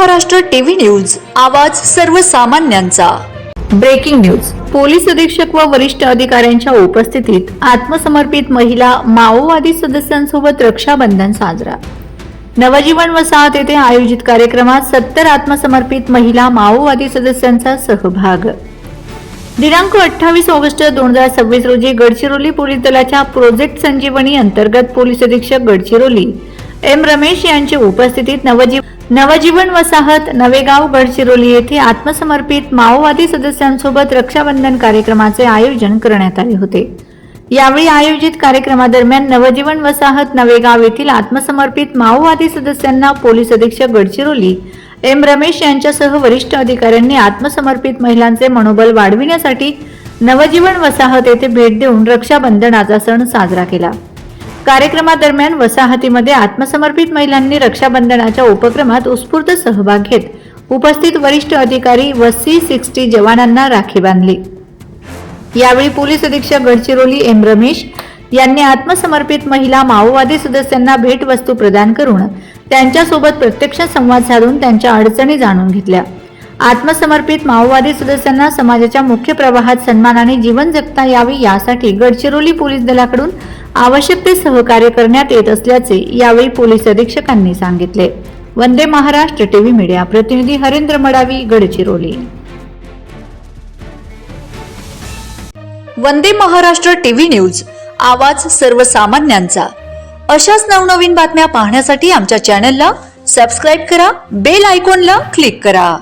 Maharashtra TV news, आवाज सर्वसामान्यांचा। Breaking news. Police अधीक्षक व वरिष्ठ अधिकाऱ्यांच्या उपस्थितीत आत्मसमर्पित महिला माओवादी सदस्यांसोबत रक्षाबंधन साजरा। नवजीवन वसाहत येथे आयोजित कार्यक्रमात 70 आत्मसमर्पित महिला माओवादी सदस्यांचा सहभाग। दिनांक 28 ऑगस्ट 2026 रोजी गडचिरोली पोलीस दलाच्या प्रोजेक्ट संजीवनी अंतर्गत पोलीस अधीक्षक गडचिरोली एम रमेश यांच्या उपस्थितीत नवजीवन वसाहत नवेगाव गडचिरोली येथे आत्मसमर्पित माओवादी सदस्यांसोबत रक्षाबंधन कार्यक्रमाचे आयोजन करण्यात आले होते। यावेळी आयोजित कार्यक्रमादरम्यान नवजीवन वसाहत नवेगाव येथील आत्मसमर्पित माओवादी सदस्यांना पोलीस अधीक्षक गडचिरोली एम रमेश यांच्यासह वरिष्ठ अधिकाऱ्यांनी आत्मसमर्पित महिलांचे मनोबल वाढविण्यासाठी नवजीवन वसाहत येथे भेट देऊन रक्षाबंधनाचा सण साजरा केला। कार्यक्रमादरम्यान वसाहतीमध्ये आत्मसमर्पित महिलांनी रक्षाबंधनाच्या उपक्रमात उत्स्फूर्त सहभाग घेत उपस्थित वरिष्ठ अधिकारी व C60 जवानांना राखी बांधली। यावेळी पोलीस अधीक्षक गडचिरोली एम रमेश यांनी आत्मसमर्पित महिला माओवादी सदस्यांना भेटवस्तू प्रदान करून त्यांच्यासोबत प्रत्यक्ष संवाद साधून त्यांच्या अडचणी जाणून घेतल्या। आत्मसमर्पित माओवादी सदस्यांना समाजाच्या मुख्य प्रवाहात सन्मानाने जीवन जगता यावे यासाठी गडचिरोली पोलीस दलाकडून आवश्यक ते सहकार्य करण्यात येत असल्याचे यावेळी पोलीस अधीक्षकांनी सांगितले। वंदे महाराष्ट्र टीव्ही मीडिया प्रतिनिधी हरेंद्र मडावी, गडचिरोली। वंदे महाराष्ट्र टीव्ही न्यूज, आवाज सर्वसामान्यांचा। अशाच नवनवीन बातम्या पाहण्यासाठी आमच्या चॅनलला सबस्क्राइब करा, बेल आयकॉनला क्लिक करा।